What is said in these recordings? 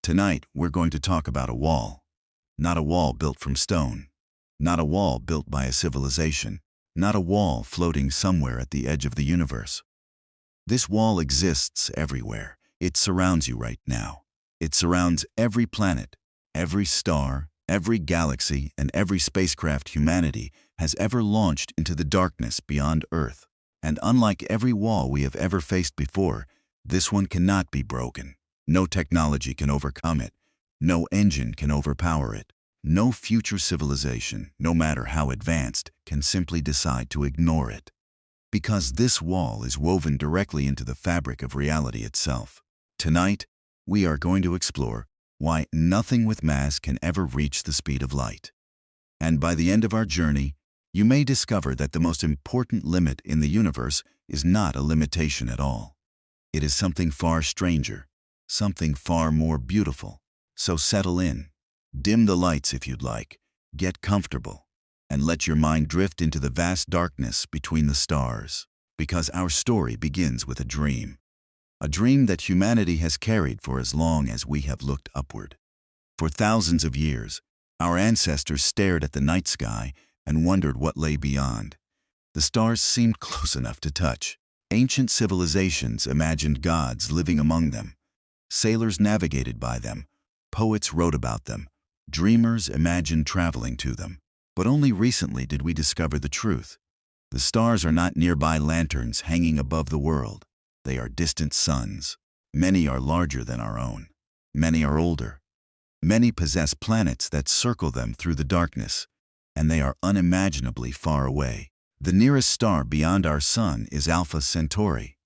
Tonight, we're going to talk about a wall. Not a wall built from stone. Not a wall built by a civilization. Not a wall floating somewhere at the edge of the universe. This wall exists everywhere. It surrounds you right now. It surrounds every planet, every star, every galaxy, and every spacecraft humanity has ever launched into the darkness beyond Earth. And unlike every wall we have ever faced before, this one cannot be broken. No technology can overcome it. No engine can overpower it. No future civilization, no matter how advanced, can simply decide to ignore it. Because this wall is woven directly into the fabric of reality itself. Tonight, we are going to explore why nothing with mass can ever reach the speed of light. And by the end of our journey, you may discover that the most important limit in the universe is not a limitation at all. It is something far stranger, something far more beautiful. So settle in, dim the lights if you'd like, get comfortable, and let your mind drift into the vast darkness between the stars. Because our story begins with a dream that humanity has carried for as long as we have looked upward. For thousands of years, our ancestors stared at the night sky and wondered what lay beyond. The stars seemed close enough to touch. Ancient civilizations imagined gods living among them. Sailors navigated by them. Poets wrote about them. Dreamers imagined traveling to them. But only recently did we discover the truth. The stars are not nearby lanterns hanging above the world. They are distant suns. Many are larger than our own. Many are older. Many possess planets that circle them through the darkness, and they are unimaginably far away. The nearest star beyond our sun is Alpha Centauri.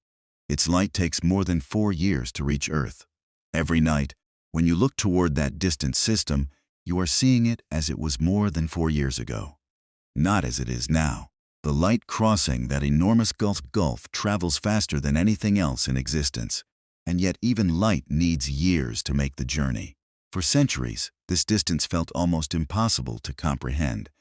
Its light takes more than 4 years to reach Earth. Every night, when you look toward that distant system, you are seeing it as it was more than 4 years ago. Not as it is now. The light crossing that enormous gulf travels faster than anything else in existence, and yet even light needs years to make the journey. For centuries, this distance felt almost impossible to comprehend.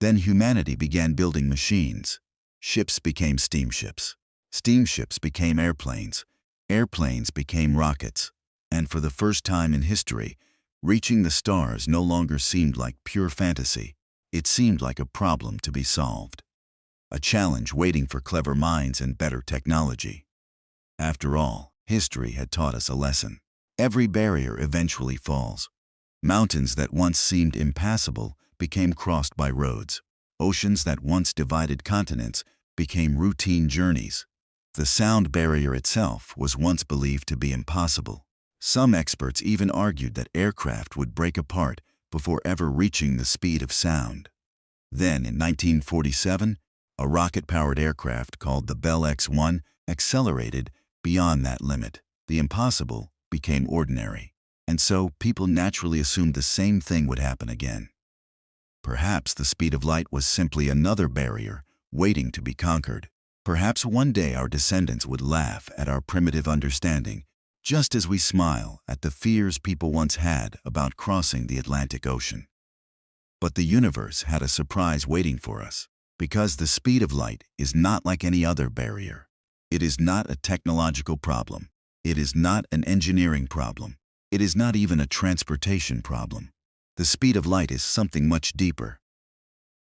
Then humanity began building machines. Ships became steamships. Steamships became airplanes. Airplanes became rockets. And for the first time in history, reaching the stars no longer seemed like pure fantasy. It seemed like a problem to be solved. A challenge waiting for clever minds and better technology. After all, history had taught us a lesson. Every barrier eventually falls. Mountains that once seemed impassable became crossed by roads. Oceans that once divided continents became routine journeys. The sound barrier itself was once believed to be impossible. Some experts even argued that aircraft would break apart before ever reaching the speed of sound. Then, in 1947, a rocket-powered aircraft called the Bell X-1 accelerated beyond that limit. The impossible became ordinary. And so, people naturally assumed the same thing would happen again. Perhaps the speed of light was simply another barrier waiting to be conquered. Perhaps one day our descendants would laugh at our primitive understanding, just as we smile at the fears people once had about crossing the Atlantic Ocean. But the universe had a surprise waiting for us. Because the speed of light is not like any other barrier. It is not a technological problem. It is not an engineering problem. It is not even a transportation problem. The speed of light is something much deeper.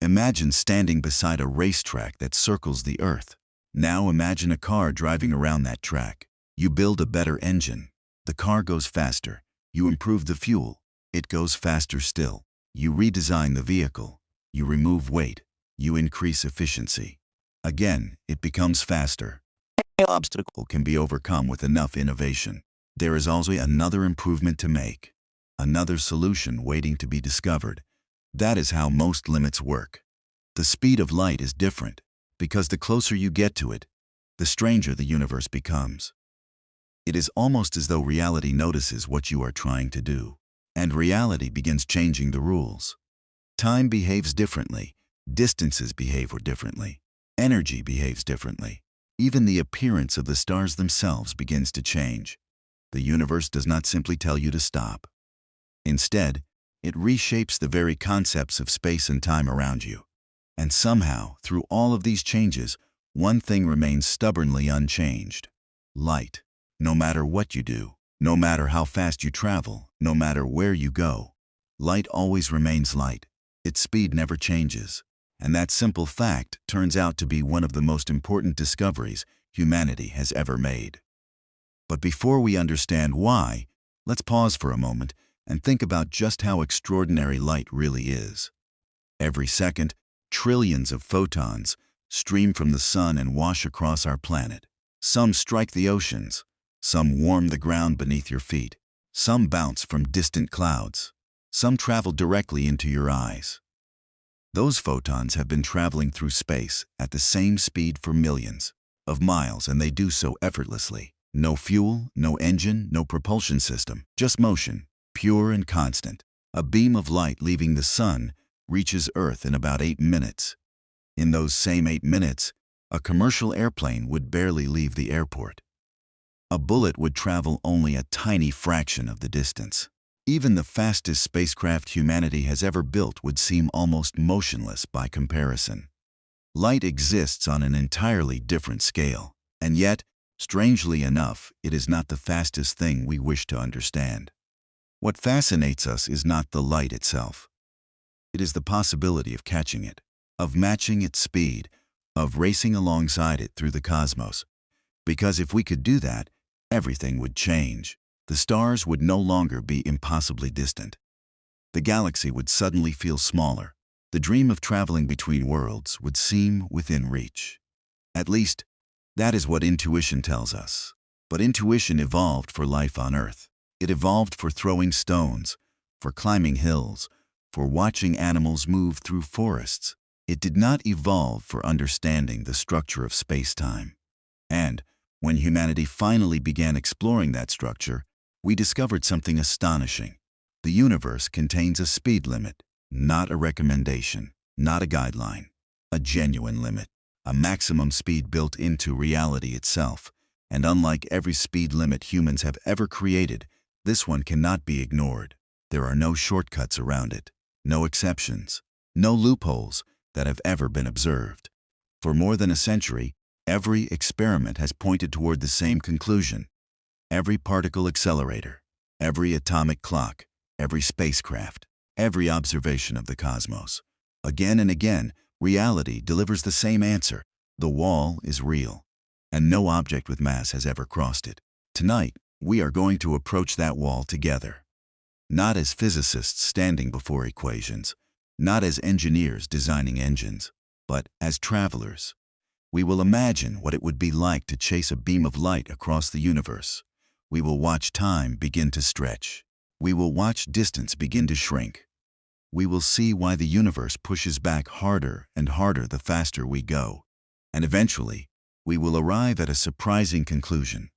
Imagine standing beside a racetrack that circles the Earth. Now imagine a car driving around that track. You build a better engine. The car goes faster. You improve the fuel. It goes faster still. You redesign the vehicle. You remove weight. You increase efficiency. Again, it becomes faster. No obstacle can be overcome with enough innovation. There is also another improvement to make. Another solution waiting to be discovered. That is how most limits work. The speed of light is different, because the closer you get to it, the stranger the universe becomes. It is almost as though reality notices what you are trying to do, and reality begins changing the rules. Time behaves differently. Distances behave differently. Energy behaves differently. Even the appearance of the stars themselves begins to change. The universe does not simply tell you to stop. Instead, it reshapes the very concepts of space and time around you. And somehow, through all of these changes, one thing remains stubbornly unchanged: light. No matter what you do, No matter how fast you travel, no matter where you go, light always remains light. Its speed never changes. And that simple fact turns out to be one of the most important discoveries humanity has ever made. But before we understand why, let's pause for a moment and think about just how extraordinary light really is. Every second, trillions of photons stream from the sun and wash across our planet. Some strike the oceans, some warm the ground beneath your feet, some bounce from distant clouds, some travel directly into your eyes. Those photons have been traveling through space at the same speed for millions of miles, and they do so effortlessly. No fuel, no engine, no propulsion system, just motion, pure and constant. A beam of light leaving the sun reaches Earth in about 8 minutes. In those same 8 minutes, a commercial airplane would barely leave the airport. A bullet would travel only a tiny fraction of the distance. Even the fastest spacecraft humanity has ever built would seem almost motionless by comparison. Light exists on an entirely different scale, and yet, strangely enough, it is not the fastest thing we wish to understand. What fascinates us is not the light itself. It is the possibility of catching it, of matching its speed, of racing alongside it through the cosmos. Because if we could do that, everything would change. The stars would no longer be impossibly distant. The galaxy would suddenly feel smaller. The dream of traveling between worlds would seem within reach. At least, that is what intuition tells us. But intuition evolved for life on Earth. It evolved for throwing stones, for climbing hills, for watching animals move through forests. It did not evolve for understanding the structure of space-time. And when humanity finally began exploring that structure, we discovered something astonishing. The universe contains a speed limit, not a recommendation, not a guideline, a genuine limit, a maximum speed built into reality itself. And unlike every speed limit humans have ever created, this one cannot be ignored. There are no shortcuts around it, no exceptions, no loopholes that have ever been observed. For more than a century, every experiment has pointed toward the same conclusion. Every particle accelerator, every atomic clock, every spacecraft, every observation of the cosmos. Again and again, reality delivers the same answer. The wall is real, and no object with mass has ever crossed it. Tonight, we are going to approach that wall together. Not as physicists standing before equations, not as engineers designing engines, but as travelers. We will imagine what it would be like to chase a beam of light across the universe. We will watch time begin to stretch. We will watch distance begin to shrink. We will see why the universe pushes back harder and harder the faster we go. And eventually, we will arrive at a surprising conclusion.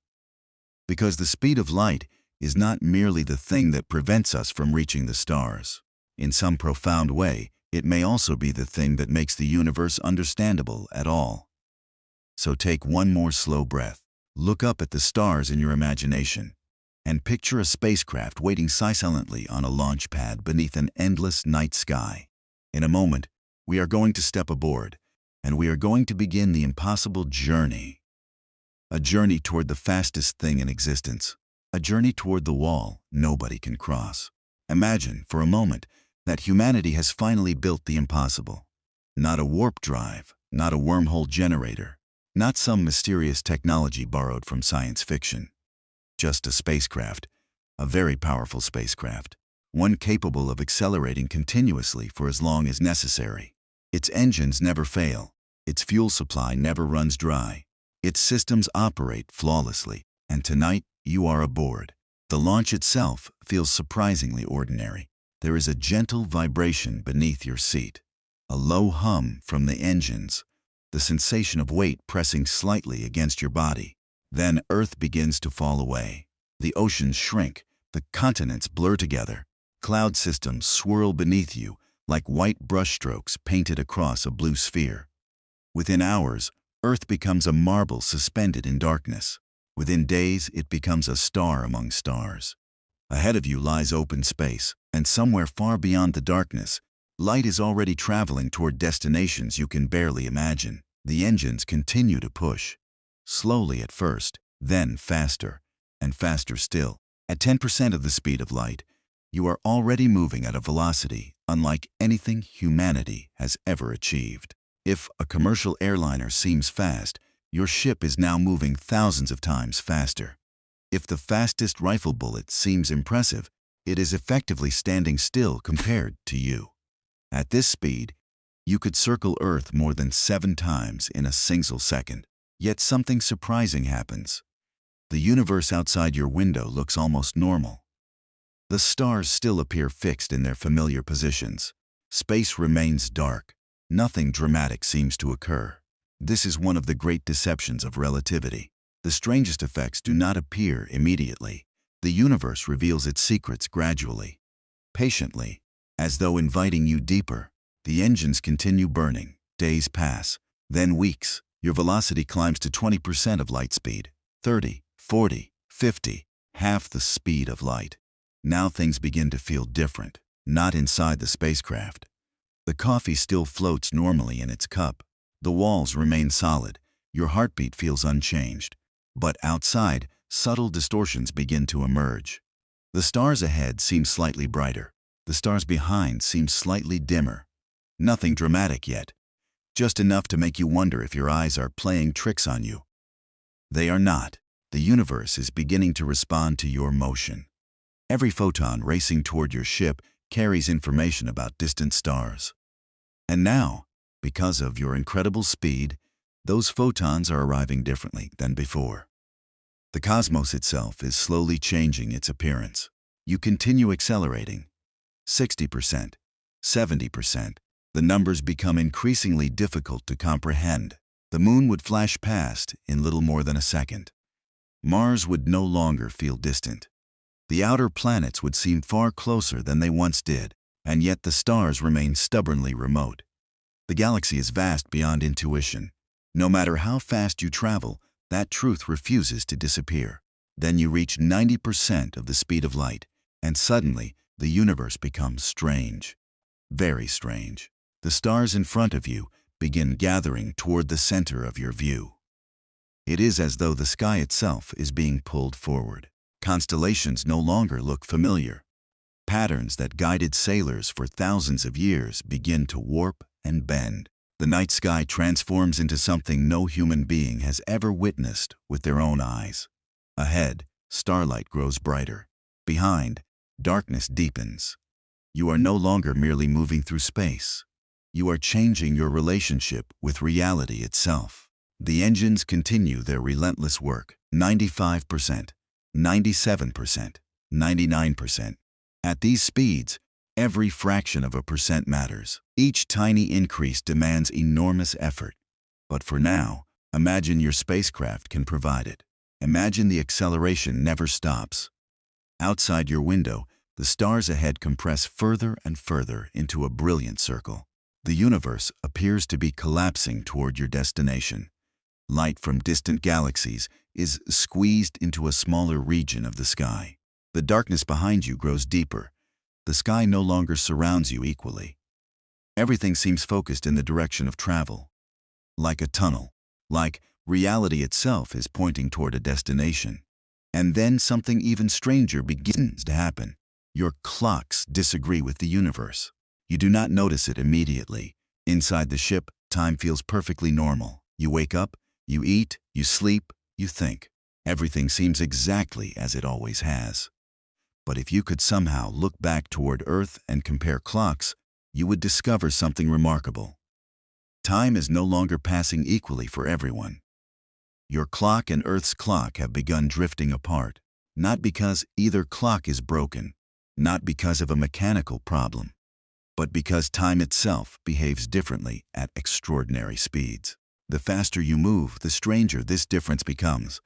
Because the speed of light is not merely the thing that prevents us from reaching the stars. In some profound way, it may also be the thing that makes the universe understandable at all. So take one more slow breath. Look up at the stars in your imagination, and picture a spacecraft waiting silently on a launch pad beneath an endless night sky. In a moment, we are going to step aboard, and we are going to begin the impossible journey. A journey toward the fastest thing in existence. A journey toward the wall nobody can cross. Imagine, for a moment, that humanity has finally built the impossible. Not a warp drive, not a wormhole generator, not some mysterious technology borrowed from science fiction. Just a spacecraft, a very powerful spacecraft, one capable of accelerating continuously for as long as necessary. Its engines never fail, its fuel supply never runs dry, its systems operate flawlessly, and tonight you are aboard. The launch itself feels surprisingly ordinary. There is a gentle vibration beneath your seat, a low hum from the engines, the sensation of weight pressing slightly against your body. Then Earth begins to fall away. The oceans shrink, the continents blur together, cloud systems swirl beneath you like white brushstrokes painted across a blue sphere. Within hours, Earth becomes a marble suspended in darkness. Within days, it becomes a star among stars. Ahead of you lies open space, and somewhere far beyond the darkness, light is already traveling toward destinations you can barely imagine. The engines continue to push, slowly at first, then faster, and faster still. At 10% of the speed of light, you are already moving at a velocity unlike anything humanity has ever achieved. If a commercial airliner seems fast, your ship is now moving thousands of times faster. If the fastest rifle bullet seems impressive, it is effectively standing still compared to you. At this speed, you could circle Earth more than 7 times in a single second. Yet something surprising happens. The universe outside your window looks almost normal. The stars still appear fixed in their familiar positions. Space remains dark. Nothing dramatic seems to occur. This is one of the great deceptions of relativity. The strangest effects do not appear immediately. The universe reveals its secrets gradually, patiently, as though inviting you deeper. The engines continue burning. Days pass, then weeks. Your velocity climbs to 20% of light speed, 30, 40, 50, half the speed of light. Now things begin to feel different, not inside the spacecraft. The coffee still floats normally in its cup. The walls remain solid. Your heartbeat feels unchanged. But outside, subtle distortions begin to emerge. The stars ahead seem slightly brighter. The stars behind seem slightly dimmer. Nothing dramatic yet. Just enough to make you wonder if your eyes are playing tricks on you. They are not. The universe is beginning to respond to your motion. Every photon racing toward your ship carries information about distant stars. And now, because of your incredible speed, those photons are arriving differently than before. The cosmos itself is slowly changing its appearance. You continue accelerating. 60%, 70%. The numbers become increasingly difficult to comprehend. The moon would flash past in little more than a second. Mars would no longer feel distant. The outer planets would seem far closer than they once did, and yet the stars remain stubbornly remote. The galaxy is vast beyond intuition. No matter how fast you travel, that truth refuses to disappear. Then you reach 90% of the speed of light, and suddenly the universe becomes strange. Very strange. The stars in front of you begin gathering toward the center of your view. It is as though the sky itself is being pulled forward. Constellations no longer look familiar. Patterns that guided sailors for thousands of years begin to warp and bend. The night sky transforms into something no human being has ever witnessed with their own eyes. Ahead, starlight grows brighter. Behind, darkness deepens. You are no longer merely moving through space. You are changing your relationship with reality itself. The engines continue their relentless work. 95%, 97%, 99%. At these speeds, every fraction of a percent matters. Each tiny increase demands enormous effort. But for now, imagine your spacecraft can provide it. Imagine the acceleration never stops. Outside your window, the stars ahead compress further and further into a brilliant circle. The universe appears to be collapsing toward your destination. Light from distant galaxies is squeezed into a smaller region of the sky. The darkness behind you grows deeper. The sky no longer surrounds you equally. Everything seems focused in the direction of travel. Like a tunnel. Like reality itself is pointing toward a destination. And then something even stranger begins to happen. Your clocks disagree with the universe. You do not notice it immediately. Inside the ship, time feels perfectly normal. You wake up, you eat, you sleep, you think. Everything seems exactly as it always has. But if you could somehow look back toward Earth and compare clocks, you would discover something remarkable. Time is no longer passing equally for everyone. Your clock and Earth's clock have begun drifting apart, not because either clock is broken, not because of a mechanical problem, but because time itself behaves differently at extraordinary speeds. The faster you move, the stranger this difference becomes.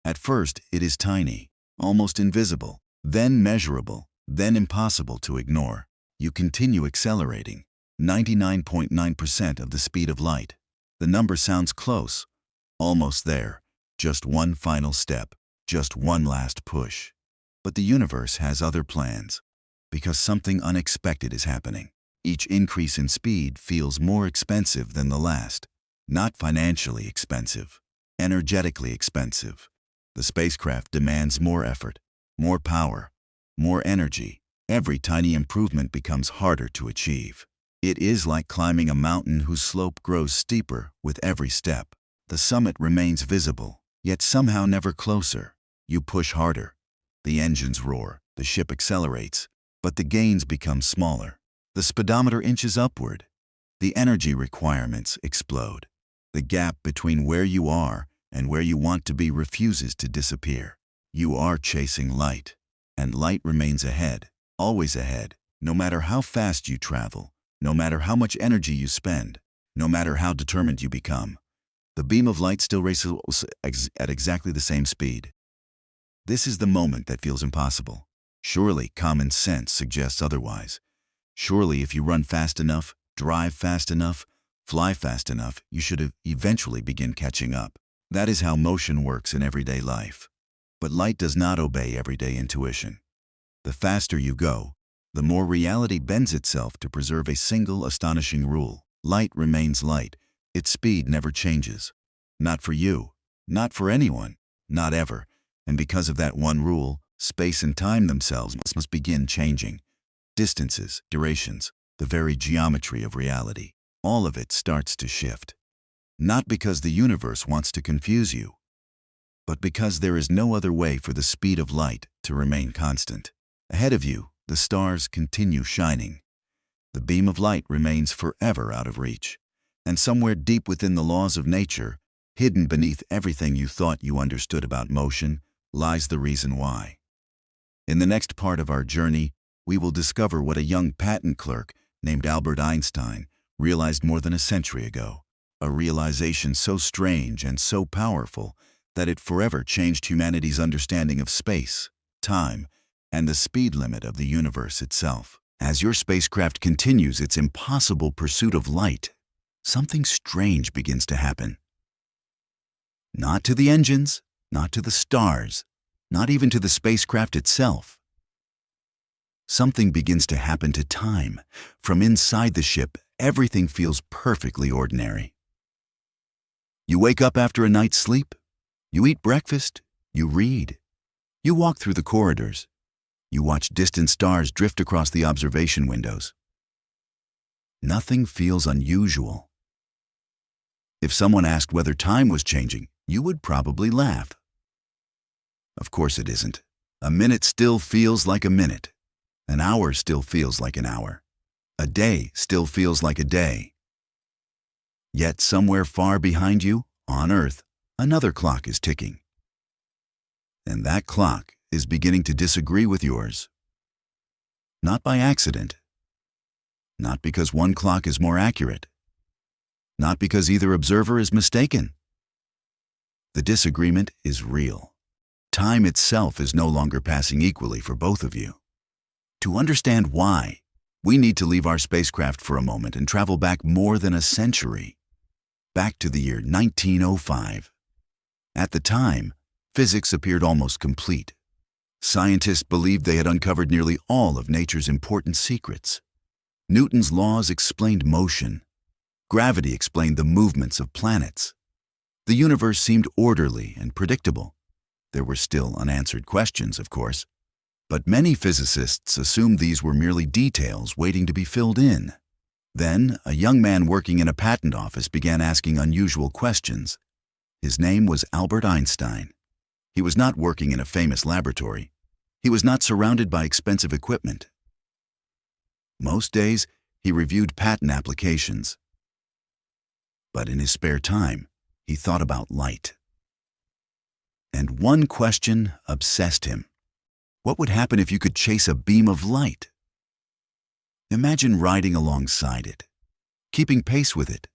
At first, it is tiny, almost invisible, then measurable, then impossible to ignore. You continue accelerating, 99.9% of the speed of light. The number sounds close, almost there, just one final step, just one last push. But the universe has other plans, because something unexpected is happening. Each increase in speed feels more expensive than the last. Not financially expensive, energetically expensive. The spacecraft demands more effort, more power, more energy. Every tiny improvement becomes harder to achieve. It is like climbing a mountain whose slope grows steeper with every step. The summit remains visible, yet somehow never closer. You push harder. The engines roar, the ship accelerates, but the gains become smaller. The speedometer inches upward. The energy requirements explode. The gap between where you are and where you want to be refuses to disappear. You are chasing light, and light remains ahead, always ahead, no matter how fast you travel, no matter how much energy you spend, no matter how determined you become. The beam of light still races at exactly the same speed. This is the moment that feels impossible. Surely common sense suggests otherwise. Surely if you run fast enough, drive fast enough, fly fast enough, you should eventually begin catching up. That is how motion works in everyday life. But light does not obey everyday intuition. The faster you go, the more reality bends itself to preserve a single astonishing rule. Light remains light. Its speed never changes. Not for you, not for anyone, not ever. And because of that one rule, space and time themselves must begin changing. Distances, durations, the very geometry of reality. All of it starts to shift. Not because the universe wants to confuse you, but because there is no other way for the speed of light to remain constant. Ahead of you, the stars continue shining. The beam of light remains forever out of reach. And somewhere deep within the laws of nature, hidden beneath everything you thought you understood about motion, lies the reason why. In the next part of our journey, we will discover what a young patent clerk named Albert Einstein realized more than a century ago. A realization so strange and so powerful that it forever changed humanity's understanding of space, time, and the speed limit of the universe itself. As your spacecraft continues its impossible pursuit of light, something strange begins to happen. Not to the engines, not to the stars, not even to the spacecraft itself. Something begins to happen to time. From inside the ship, everything feels perfectly ordinary. You wake up after a night's sleep. You eat breakfast. You read. You walk through the corridors. You watch distant stars drift across the observation windows. Nothing feels unusual. If someone asked whether time was changing, you would probably laugh. Of course it isn't. A minute still feels like a minute. An hour still feels like an hour. A day still feels like a day. Yet somewhere far behind you, on Earth, another clock is ticking. And that clock is beginning to disagree with yours. Not by accident. Not because one clock is more accurate. Not because either observer is mistaken. The disagreement is real. Time itself is no longer passing equally for both of you. To understand why, we need to leave our spacecraft for a moment and travel back more than a century. Back to the year 1905. At the time, physics appeared almost complete. Scientists believed they had uncovered nearly all of nature's important secrets. Newton's laws explained motion. Gravity explained the movements of planets. The universe seemed orderly and predictable. There were still unanswered questions, of course, but many physicists assumed these were merely details waiting to be filled in. Then, a young man working in a patent office began asking unusual questions. His name was Albert Einstein. He was not working in a famous laboratory. He was not surrounded by expensive equipment. Most days, he reviewed patent applications. But in his spare time, he thought about light. And one question obsessed him. What would happen if you could chase a beam of light? Imagine riding alongside it, keeping pace with it,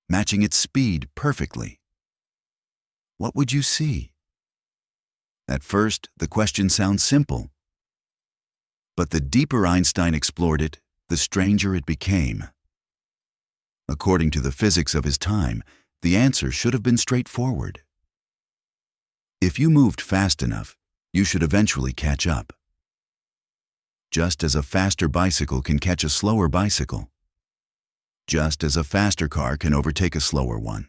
matching its speed perfectly. What would you see? At first, the question sounds simple. But the deeper Einstein explored it, the stranger it became. According to the physics of his time, the answer should have been straightforward. If you moved fast enough, you should eventually catch up. Just as a faster bicycle can catch a slower bicycle. Just as a faster car can overtake a slower one.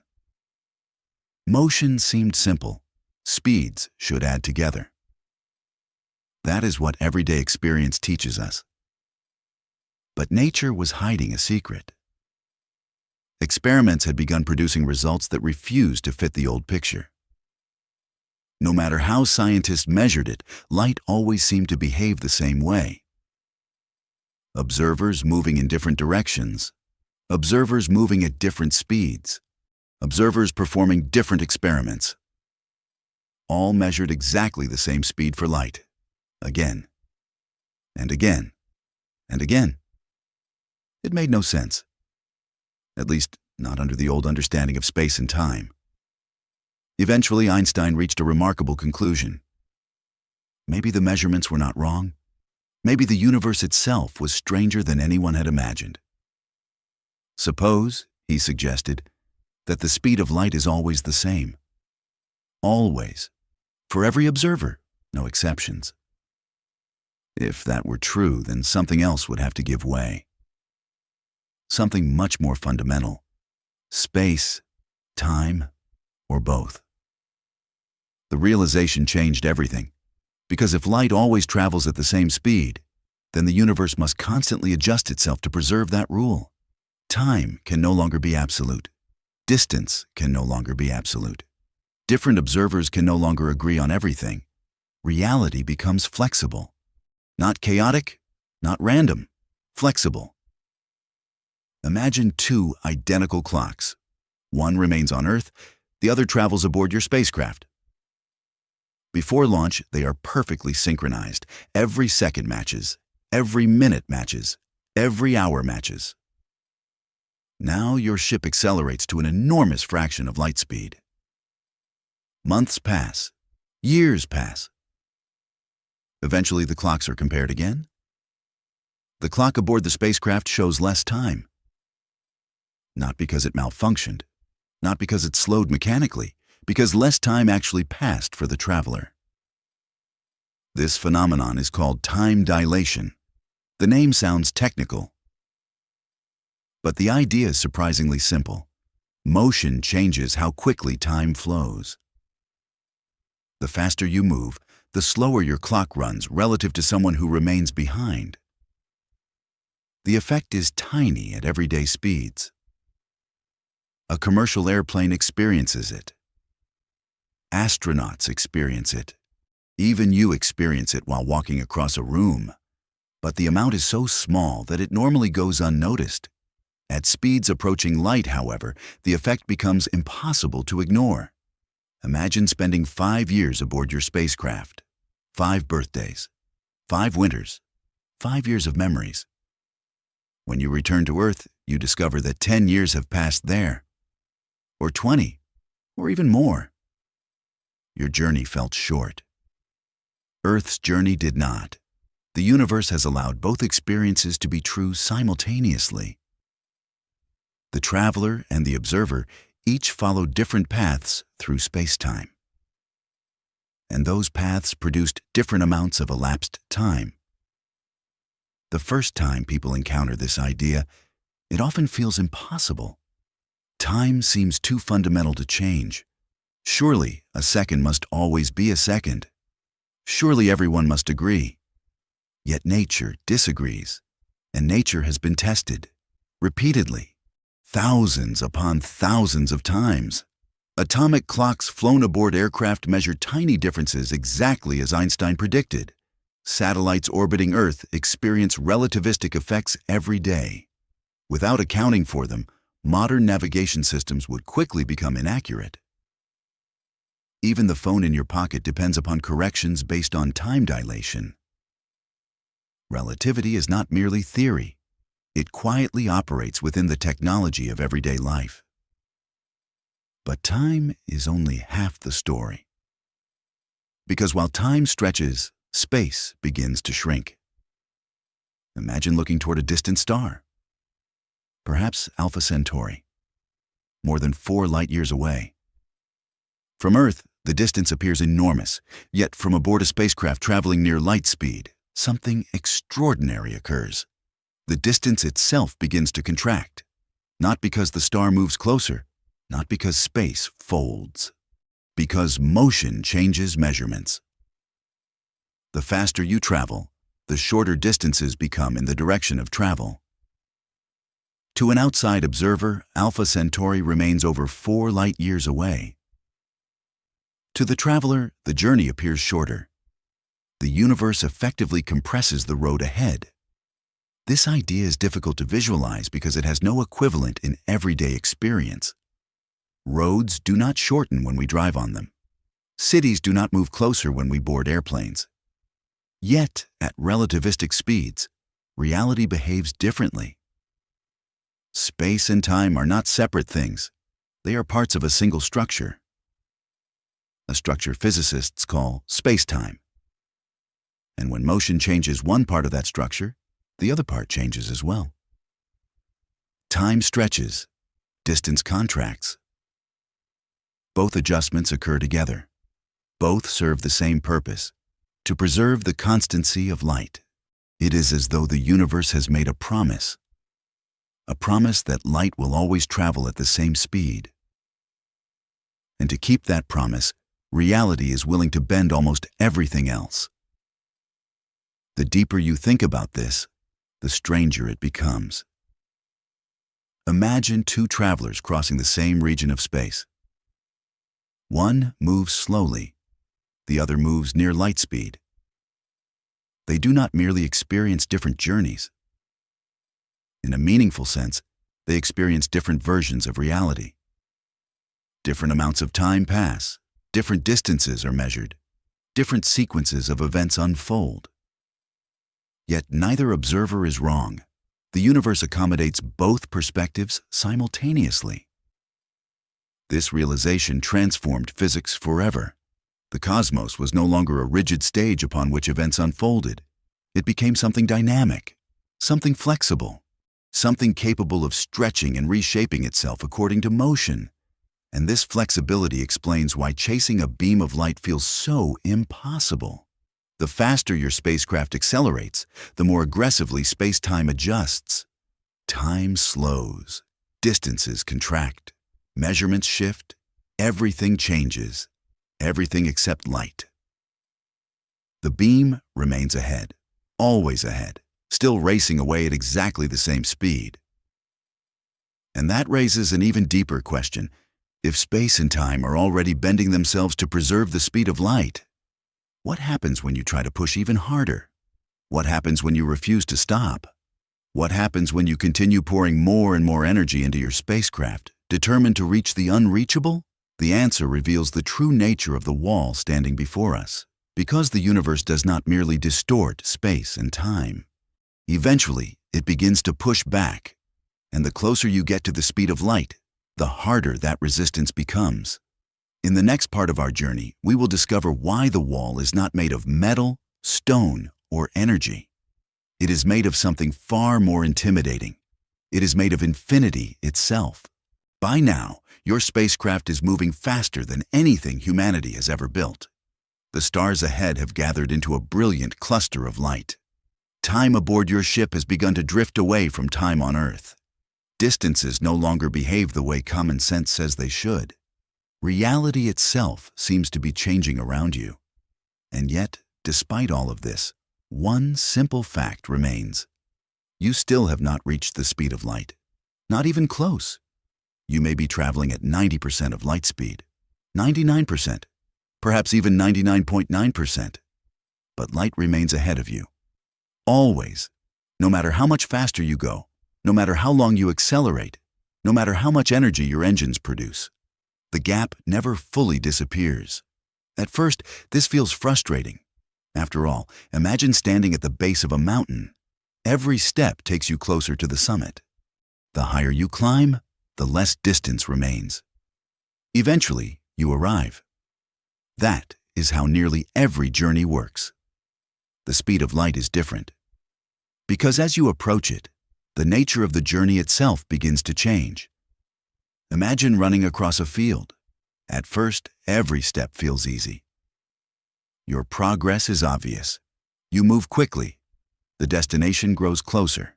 Motion seemed simple. Speeds should add together. That is what everyday experience teaches us. But nature was hiding a secret. Experiments had begun producing results that refused to fit the old picture. No matter how scientists measured it, light always seemed to behave the same way. Observers moving in different directions, observers moving at different speeds, observers performing different experiments. All measured exactly the same speed for light, again, and again, and again. It made no sense. At least, not under the old understanding of space and time. Eventually, Einstein reached a remarkable conclusion. Maybe the measurements were not wrong. Maybe the universe itself was stranger than anyone had imagined. Suppose, he suggested, that the speed of light is always the same. Always. For every observer, no exceptions. If that were true, then something else would have to give way. Something much more fundamental. Space, time, or both. The realization changed everything, because if light always travels at the same speed, then the universe must constantly adjust itself to preserve that rule. Time can no longer be absolute. Distance can no longer be absolute. Different observers can no longer agree on everything. Reality becomes flexible. Not chaotic, not random, flexible. Imagine two identical clocks. One remains on Earth, the other travels aboard your spacecraft. Before launch, they are perfectly synchronized. Every second matches, every minute matches, every hour matches. Now your ship accelerates to an enormous fraction of light speed. Months pass, years pass. Eventually the clocks are compared again. The clock aboard the spacecraft shows less time. Not because it malfunctioned, not because it slowed mechanically, because less time actually passed for the traveler. This phenomenon is called time dilation. The name sounds technical, but the idea is surprisingly simple. Motion changes how quickly time flows. The faster you move, the slower your clock runs relative to someone who remains behind. The effect is tiny at everyday speeds. A commercial airplane experiences it. Astronauts experience it. Even you experience it while walking across a room. But the amount is so small that it normally goes unnoticed. At speeds approaching light, however, the effect becomes impossible to ignore. Imagine spending 5 years aboard your spacecraft. 5 birthdays, 5 winters, 5 years of memories. When you return to Earth, you discover that 10 years have passed there. Or 20, or even more. Your journey felt short. Earth's journey did not. The universe has allowed both experiences to be true simultaneously. The traveler and the observer each follow different paths through space-time. And those paths produced different amounts of elapsed time. The first time people encounter this idea, it often feels impossible. Time seems too fundamental to change. Surely, a second must always be a second. Surely everyone must agree. Yet nature disagrees, and nature has been tested, repeatedly, thousands upon thousands of times. Atomic clocks flown aboard aircraft measure tiny differences exactly as Einstein predicted. Satellites orbiting Earth experience relativistic effects every day. Without accounting for them, modern navigation systems would quickly become inaccurate. Even the phone in your pocket depends upon corrections based on time dilation. Relativity is not merely theory. It quietly operates within the technology of everyday life. But time is only half the story. Because while time stretches, space begins to shrink. Imagine looking toward a distant star. Perhaps Alpha Centauri, more than 4 light-years away. From Earth, the distance appears enormous, yet from aboard a spacecraft traveling near light speed, something extraordinary occurs. The distance itself begins to contract, not because the star moves closer, not because space folds, because motion changes measurements. The faster you travel, the shorter distances become in the direction of travel. To an outside observer, Alpha Centauri remains over 4 light-years away. To the traveler, the journey appears shorter. The universe effectively compresses the road ahead. This idea is difficult to visualize because it has no equivalent in everyday experience. Roads do not shorten when we drive on them. Cities do not move closer when we board airplanes. Yet, at relativistic speeds, reality behaves differently. Space and time are not separate things. They are parts of a single structure. A structure physicists call space-time. And when motion changes one part of that structure, the other part changes as well. Time stretches, distance contracts. Both adjustments occur together. Both serve the same purpose, to preserve the constancy of light. It is as though the universe has made a promise that light will always travel at the same speed. And to keep that promise, reality is willing to bend almost everything else. The deeper you think about this, the stranger it becomes. Imagine 2 travelers crossing the same region of space. One moves slowly, the other moves near light speed. They do not merely experience different journeys. In a meaningful sense, they experience different versions of reality. Different amounts of time pass, different distances are measured, different sequences of events unfold. Yet neither observer is wrong. The universe accommodates both perspectives simultaneously. This realization transformed physics forever. The cosmos was no longer a rigid stage upon which events unfolded. It became something dynamic, something flexible, something capable of stretching and reshaping itself according to motion. And this flexibility explains why chasing a beam of light feels so impossible. The faster your spacecraft accelerates, the more aggressively space-time adjusts. Time slows, distances contract, measurements shift, everything changes, everything except light. The beam remains ahead, always ahead, still racing away at exactly the same speed. And that raises an even deeper question. If space and time are already bending themselves to preserve the speed of light, what happens when you try to push even harder? What happens when you refuse to stop? What happens when you continue pouring more and more energy into your spacecraft, determined to reach the unreachable? The answer reveals the true nature of the wall standing before us. Because the universe does not merely distort space and time. Eventually, it begins to push back, and the closer you get to the speed of light, the harder that resistance becomes. In the next part of our journey, we will discover why the wall is not made of metal, stone, or energy. It is made of something far more intimidating. It is made of infinity itself. By now, your spacecraft is moving faster than anything humanity has ever built. The stars ahead have gathered into a brilliant cluster of light. Time aboard your ship has begun to drift away from time on Earth. Distances no longer behave the way common sense says they should. Reality itself seems to be changing around you. And yet, despite all of this, one simple fact remains. You still have not reached the speed of light. Not even close. You may be traveling at 90% of light speed, 99%, perhaps even 99.9%. But light remains ahead of you. Always. No matter how much faster you go, no matter how long you accelerate, no matter how much energy your engines produce, the gap never fully disappears. At first, this feels frustrating. After all, imagine standing at the base of a mountain. Every step takes you closer to the summit. The higher you climb, the less distance remains. Eventually, you arrive. That is how nearly every journey works. The speed of light is different. Because as you approach it, the nature of the journey itself begins to change. Imagine running across a field. At first, every step feels easy. Your progress is obvious. You move quickly. The destination grows closer.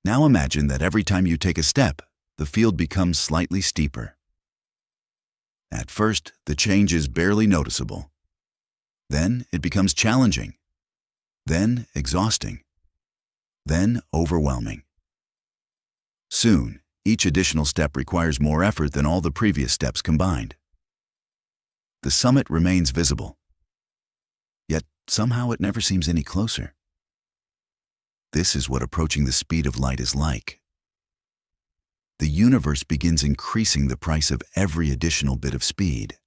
Now imagine that every time you take a step, the field becomes slightly steeper. At first, the change is barely noticeable. Then it becomes challenging. Then exhausting. Then overwhelming. Soon, each additional step requires more effort than all the previous steps combined. The summit remains visible. Yet somehow it never seems any closer. This is what approaching the speed of light is like. The universe begins increasing the price of every additional bit of speed.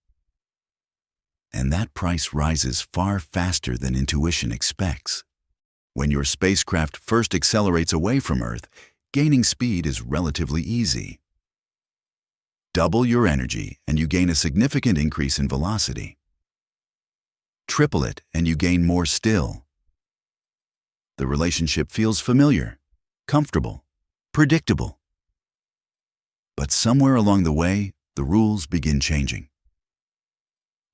And that price rises far faster than intuition expects. When your spacecraft first accelerates away from Earth, gaining speed is relatively easy. Double your energy and you gain a significant increase in velocity. Triple it and you gain more still. The relationship feels familiar, comfortable, predictable. But somewhere along the way, the rules begin changing.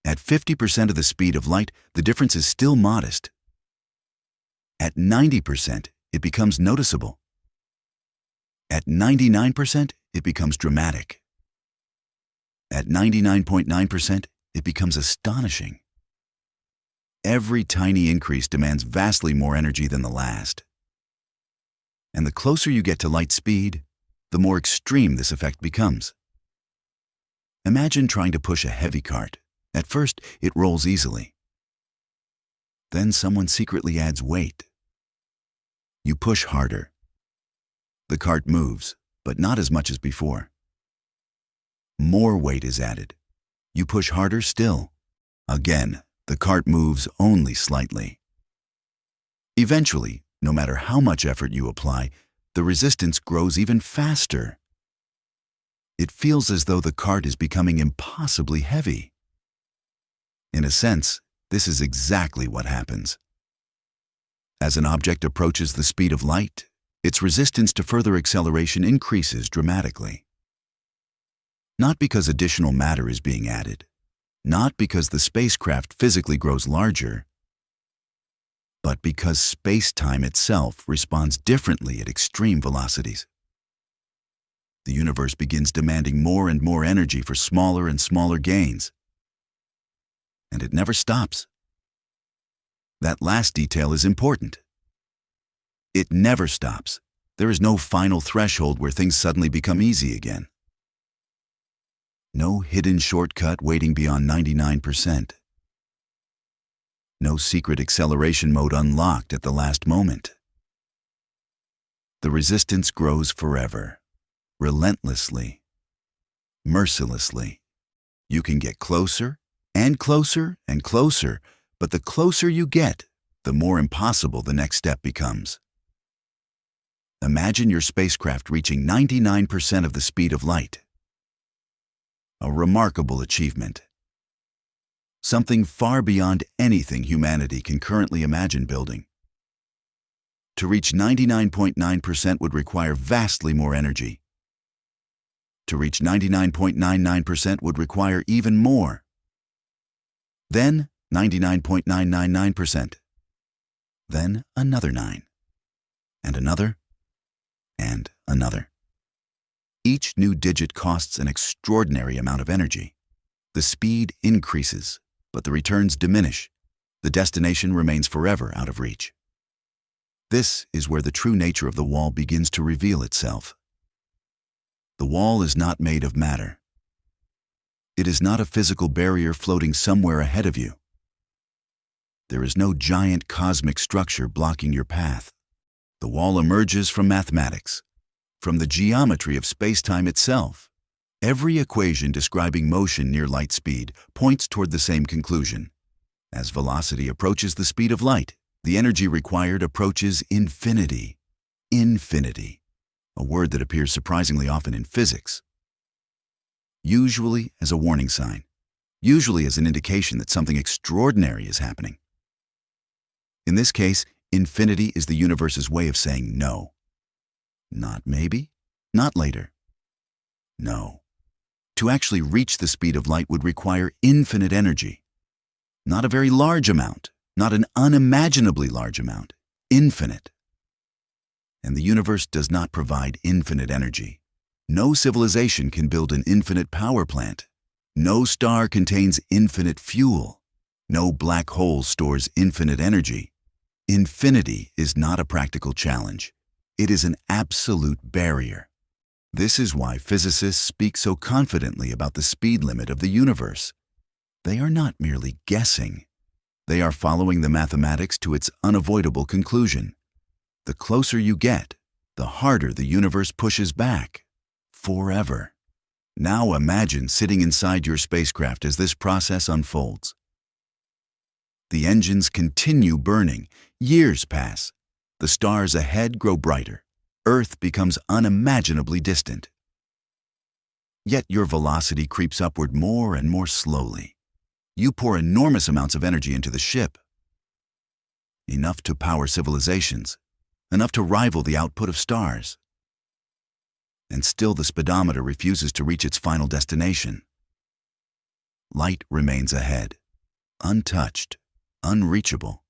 At 50% of the speed of light, the difference is still modest. At 90%, it becomes noticeable. At 99%, it becomes dramatic. At 99.9%, it becomes astonishing. Every tiny increase demands vastly more energy than the last. And the closer you get to light speed, the more extreme this effect becomes. Imagine trying to push a heavy cart. At first, it rolls easily. Then someone secretly adds weight. You push harder. The cart moves, but not as much as before. More weight is added. You push harder still. Again, the cart moves only slightly. Eventually, no matter how much effort you apply, the resistance grows even faster. It feels as though the cart is becoming impossibly heavy. In a sense, this is exactly what happens. As an object approaches the speed of light, its resistance to further acceleration increases dramatically. Not because additional matter is being added, not because the spacecraft physically grows larger, but because space-time itself responds differently at extreme velocities. The universe begins demanding more and more energy for smaller and smaller gains. And it never stops. That last detail is important. It never stops. There is no final threshold where things suddenly become easy again. No hidden shortcut waiting beyond 99%. No secret acceleration mode unlocked at the last moment. The resistance grows forever, relentlessly, mercilessly. You can get closer and closer and closer, but the closer you get, the more impossible the next step becomes. Imagine your spacecraft reaching 99% of the speed of light. A remarkable achievement. Something far beyond anything humanity can currently imagine building. To reach 99.9% would require vastly more energy. To reach 99.99% would require even more. Then 99.999%. Then another 9. And another. And another. Each new digit costs an extraordinary amount of energy. The speed increases, but the returns diminish. The destination remains forever out of reach. This is where the true nature of the wall begins to reveal itself. The wall is not made of matter. It is not a physical barrier floating somewhere ahead of you. There is no giant cosmic structure blocking your path. The wall emerges from mathematics, from the geometry of space-time itself. Every equation describing motion near light speed points toward the same conclusion. As velocity approaches the speed of light, the energy required approaches infinity. Infinity, a word that appears surprisingly often in physics. Usually as a warning sign, usually as an indication that something extraordinary is happening. In this case, infinity is the universe's way of saying no. Not maybe, not later. No. To actually reach the speed of light would require infinite energy. Not a very large amount, not an unimaginably large amount, infinite. And the universe does not provide infinite energy. No civilization can build an infinite power plant. No star contains infinite fuel. No black hole stores infinite energy. Infinity is not a practical challenge. It is an absolute barrier. This is why physicists speak so confidently about the speed limit of the universe. They are not merely guessing. They are following the mathematics to its unavoidable conclusion. The closer you get, the harder the universe pushes back. Forever. Now imagine sitting inside your spacecraft as this process unfolds. The engines continue burning. Years pass. The stars ahead grow brighter. Earth becomes unimaginably distant. Yet your velocity creeps upward more and more slowly. You pour enormous amounts of energy into the ship. Enough to power civilizations. Enough to rival the output of stars. And still the speedometer refuses to reach its final destination. Light remains ahead, untouched, unreachable.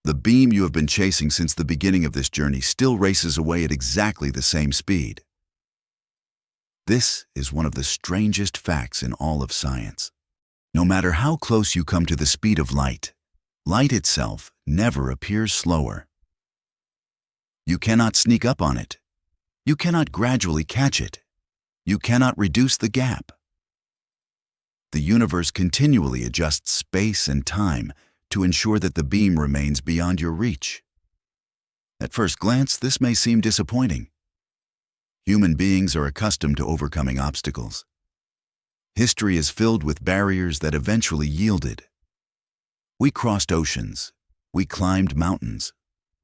The beam you have been chasing since the beginning of this journey still races away at exactly the same speed. This is one of the strangest facts in all of science. No matter how close you come to the speed of light, light itself never appears slower. You cannot sneak up on it. You cannot gradually catch it. You cannot reduce the gap. The universe continually adjusts space and time to ensure that the beam remains beyond your reach. At first glance, this may seem disappointing. Human beings are accustomed to overcoming obstacles. History is filled with barriers that eventually yielded. We crossed oceans. We climbed mountains.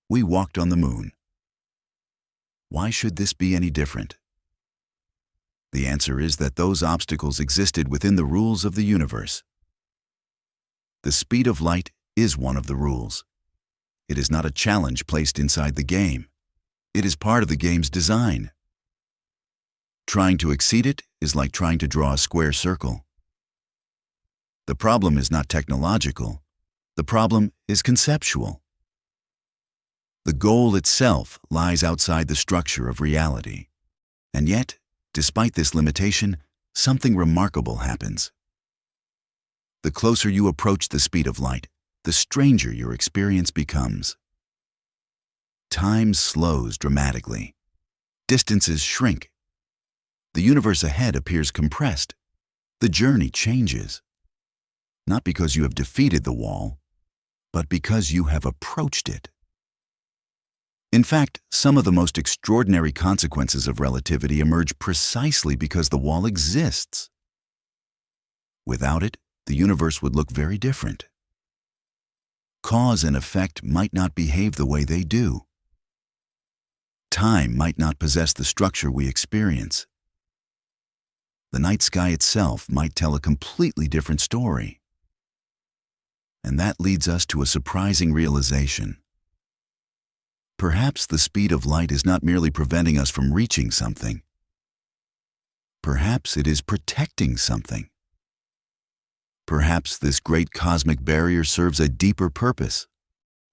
We walked on the moon. Why should this be any different? The answer is that those obstacles existed within the rules of the universe. The speed of light is one of the rules. It is not a challenge placed inside the game. It is part of the game's design. Trying to exceed it is like trying to draw a square circle. The problem is not technological. The problem is conceptual. The goal itself lies outside the structure of reality. And yet, despite this limitation, something remarkable happens. The closer you approach the speed of light, the stranger your experience becomes. Time slows dramatically. Distances shrink. The universe ahead appears compressed. The journey changes. Not because you have defeated the wall, but because you have approached it. In fact, some of the most extraordinary consequences of relativity emerge precisely because the wall exists. Without it, the universe would look very different. Cause and effect might not behave the way they do. Time might not possess the structure we experience. The night sky itself might tell a completely different story. And that leads us to a surprising realization. Perhaps the speed of light is not merely preventing us from reaching something. Perhaps it is protecting something. Perhaps this great cosmic barrier serves a deeper purpose,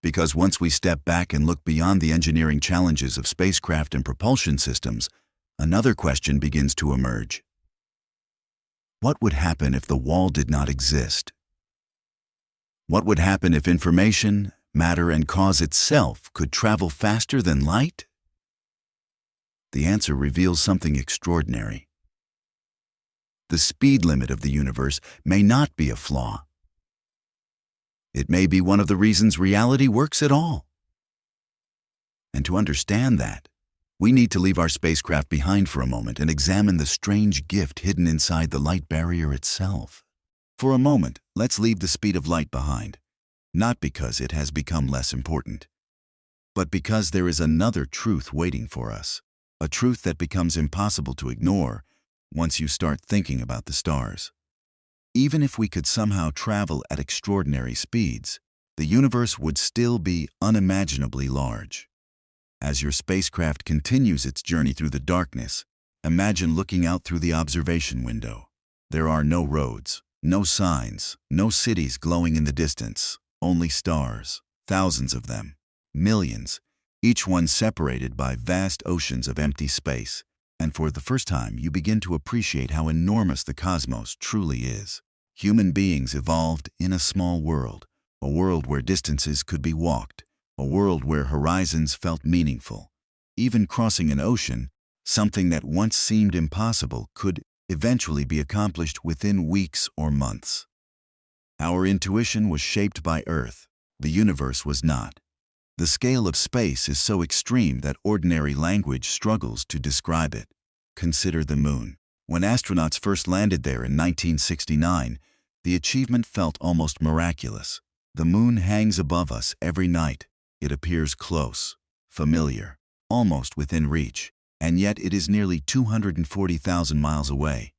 because once we step back and look beyond the engineering challenges of spacecraft and propulsion systems, another question begins to emerge. What would happen if the wall did not exist? What would happen if information, matter, and cause itself could travel faster than light? The answer reveals something extraordinary. The speed limit of the universe may not be a flaw. It may be one of the reasons reality works at all. And to understand that, we need to leave our spacecraft behind for a moment and examine the strange gift hidden inside the light barrier itself. For a moment, let's leave the speed of light behind. Not because it has become less important, but because there is another truth waiting for us, a truth that becomes impossible to ignore once you start thinking about the stars. Even if we could somehow travel at extraordinary speeds, the universe would still be unimaginably large. As your spacecraft continues its journey through the darkness, imagine looking out through the observation window. There are no roads, no signs, no cities glowing in the distance. Only stars, thousands of them, millions, each one separated by vast oceans of empty space. And for the first time, you begin to appreciate how enormous the cosmos truly is. Human beings evolved in a small world, a world where distances could be walked, a world where horizons felt meaningful. Even crossing an ocean, something that once seemed impossible, could eventually be accomplished within weeks or months. Our intuition was shaped by Earth. The universe was not. The scale of space is so extreme that ordinary language struggles to describe it. Consider the moon. When astronauts first landed there in 1969, the achievement felt almost miraculous. The moon hangs above us every night. It appears close, familiar, almost within reach, and yet it is nearly 240,000 miles away.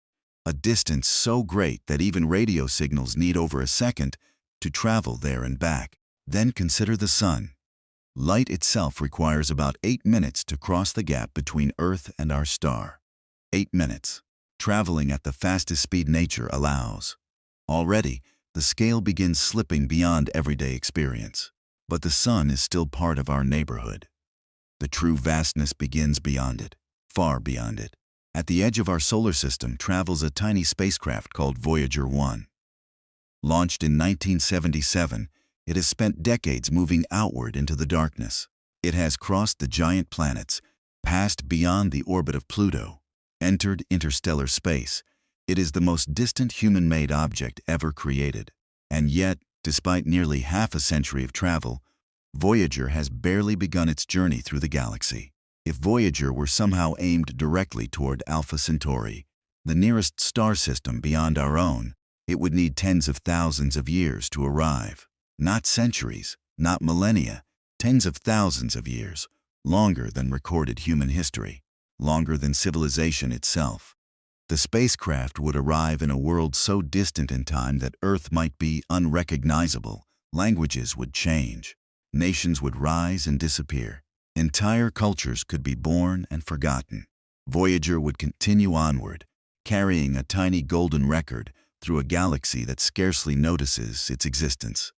A distance so great that even radio signals need over a second to travel there and back. Then consider the sun. Light itself requires about 8 minutes to cross the gap between Earth and our star. 8 minutes. Traveling at the fastest speed nature allows. Already, the scale begins slipping beyond everyday experience. But the sun is still part of our neighborhood. The true vastness begins beyond it, far beyond it. At the edge of our solar system travels a tiny spacecraft called Voyager 1. Launched in 1977, it has spent decades moving outward into the darkness. It has crossed the giant planets, passed beyond the orbit of Pluto, entered interstellar space. It is the most distant human-made object ever created. And yet, despite nearly half a century of travel, Voyager has barely begun its journey through the galaxy. If Voyager were somehow aimed directly toward Alpha Centauri, the nearest star system beyond our own, it would need tens of thousands of years to arrive. Not centuries, not millennia, tens of thousands of years, longer than recorded human history, longer than civilization itself. The spacecraft would arrive in a world so distant in time that Earth might be unrecognizable. Languages would change. Nations would rise and disappear. Entire cultures could be born and forgotten. Voyager would continue onward, carrying a tiny golden record through a galaxy that scarcely notices its existence.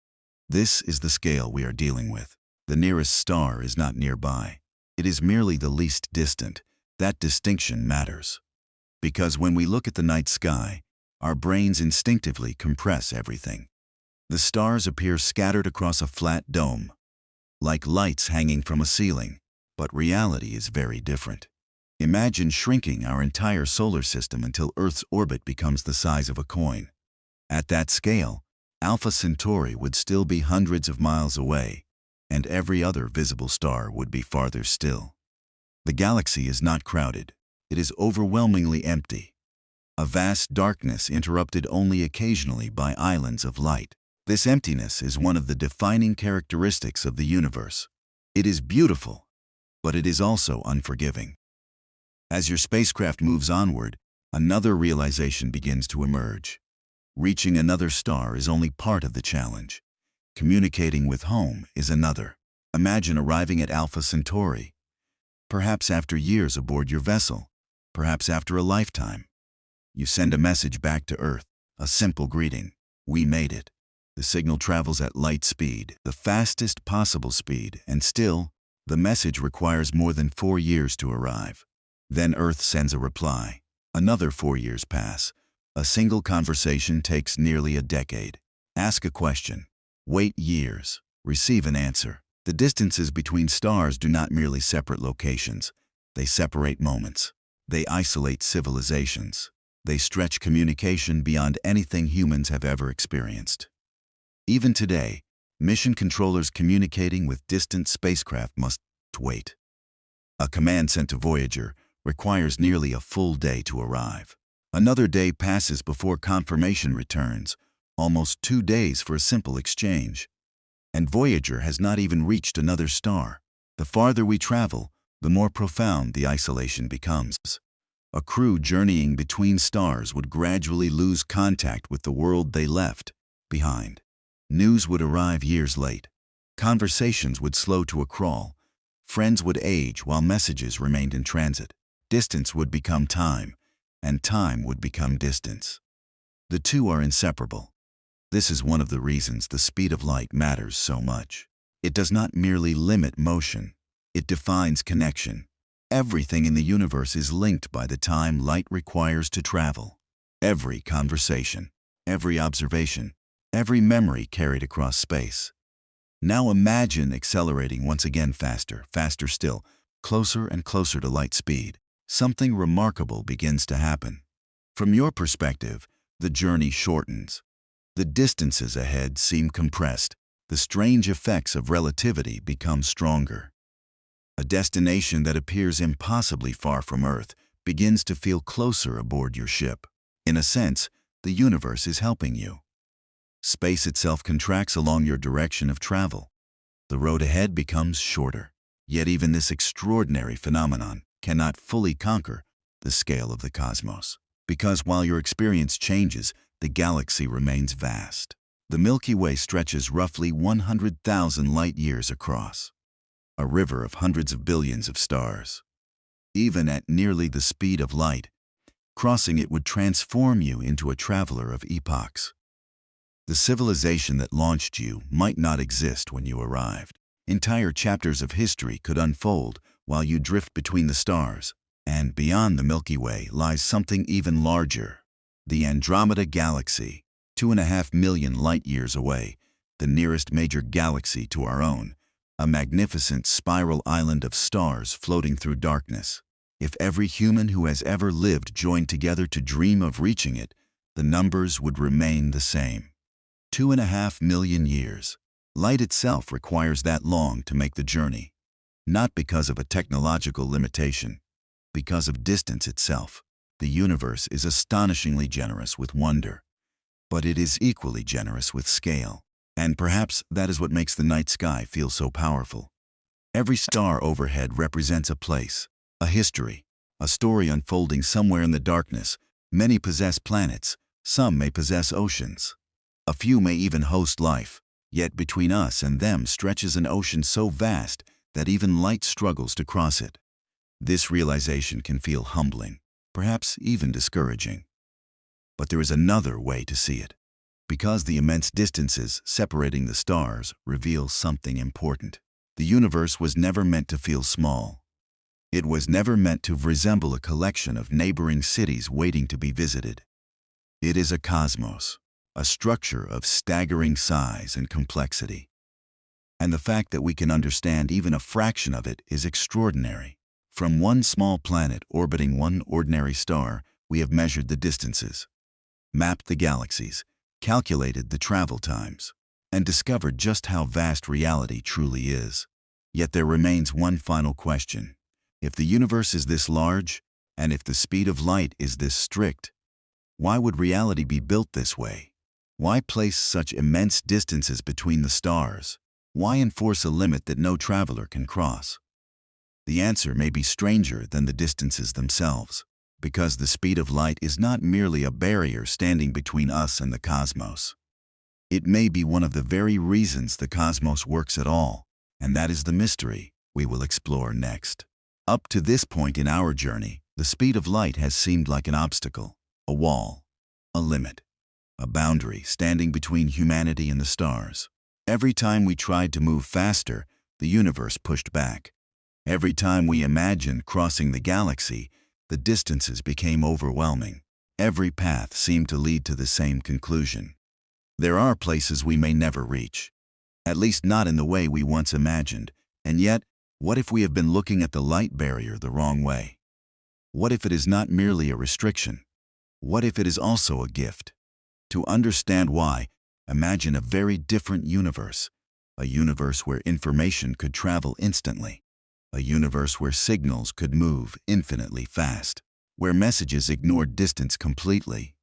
This is the scale we are dealing with. The nearest star is not nearby. It is merely the least distant. That distinction matters. Because when we look at the night sky, our brains instinctively compress everything. The stars appear scattered across a flat dome, like lights hanging from a ceiling, but reality is very different. Imagine shrinking our entire solar system until Earth's orbit becomes the size of a coin. At that scale, Alpha Centauri would still be hundreds of miles away, and every other visible star would be farther still. The galaxy is not crowded. It is overwhelmingly empty. A vast darkness interrupted only occasionally by islands of light. This emptiness is one of the defining characteristics of the universe. It is beautiful, but it is also unforgiving. As your spacecraft moves onward, another realization begins to emerge. Reaching another star is only part of the challenge. Communicating with home is another. Imagine arriving at Alpha Centauri, perhaps after years aboard your vessel, perhaps after a lifetime. You send a message back to Earth, a simple greeting. We made it. The signal travels at light speed, the fastest possible speed, and still, the message requires more than 4 years to arrive. Then Earth sends a reply. Another 4 years pass. A single conversation takes nearly a decade. Ask a question. Wait years. Receive an answer. The distances between stars do not merely separate locations. They separate moments. They isolate civilizations. They stretch communication beyond anything humans have ever experienced. Even today, mission controllers communicating with distant spacecraft must wait. A command sent to Voyager requires nearly a full day to arrive. Another day passes before confirmation returns, almost 2 days for a simple exchange. And Voyager has not even reached another star. The farther we travel, the more profound the isolation becomes. A crew journeying between stars would gradually lose contact with the world they left behind. News would arrive years late. Conversations would slow to a crawl. Friends would age while messages remained in transit. Distance would become time, and time would become distance. The two are inseparable. This is one of the reasons the speed of light matters so much. It does not merely limit motion. It defines connection. Everything in the universe is linked by the time light requires to travel. Every conversation, every observation, every memory carried across space. Now imagine accelerating once again faster, faster still, closer and closer to light speed. Something remarkable begins to happen. From your perspective, the journey shortens. The distances ahead seem compressed. The strange effects of relativity become stronger. A destination that appears impossibly far from Earth begins to feel closer aboard your ship. In a sense, the universe is helping you. Space itself contracts along your direction of travel. The road ahead becomes shorter. Yet even this extraordinary phenomenon cannot fully conquer the scale of the cosmos. Because while your experience changes, the galaxy remains vast. The Milky Way stretches roughly 100,000 light-years across, a river of hundreds of billions of stars. Even at nearly the speed of light, crossing it would transform you into a traveler of epochs. The civilization that launched you might not exist when you arrived. Entire chapters of history could unfold while you drift between the stars, and beyond the Milky Way lies something even larger. The Andromeda Galaxy, 2.5 million light-years away, the nearest major galaxy to our own, a magnificent spiral island of stars floating through darkness. If every human who has ever lived joined together to dream of reaching it, the numbers would remain the same. 2.5 million years. Light itself requires that long to make the journey, not because of a technological limitation, because of distance itself. The universe is astonishingly generous with wonder, but it is equally generous with scale. And perhaps that is what makes the night sky feel so powerful. Every star overhead represents a place, a history, a story unfolding somewhere in the darkness. Many possess planets, some may possess oceans. A few may even host life, yet between us and them stretches an ocean so vast that even light struggles to cross it. This realization can feel humbling, perhaps even discouraging. But there is another way to see it. Because the immense distances separating the stars reveal something important. The universe was never meant to feel small. It was never meant to resemble a collection of neighboring cities waiting to be visited. It is a cosmos, a structure of staggering size and complexity. And the fact that we can understand even a fraction of it is extraordinary. From one small planet orbiting one ordinary star, we have measured the distances, mapped the galaxies, calculated the travel times, and discovered just how vast reality truly is. Yet there remains one final question. If the universe is this large, and if the speed of light is this strict, why would reality be built this way? Why place such immense distances between the stars? Why enforce a limit that no traveler can cross? The answer may be stranger than the distances themselves, because the speed of light is not merely a barrier standing between us and the cosmos. It may be one of the very reasons the cosmos works at all, and that is the mystery we will explore next. Up to this point in our journey, the speed of light has seemed like an obstacle, a wall, a limit, a boundary standing between humanity and the stars. Every time we tried to move faster, the universe pushed back. Every time we imagined crossing the galaxy, the distances became overwhelming. Every path seemed to lead to the same conclusion. There are places we may never reach, at least not in the way we once imagined. And yet, what if we have been looking at the light barrier the wrong way? What if it is not merely a restriction? What if it is also a gift? To understand why, imagine a very different universe, a universe where information could travel instantly, a universe where signals could move infinitely fast, where messages ignored distance completely.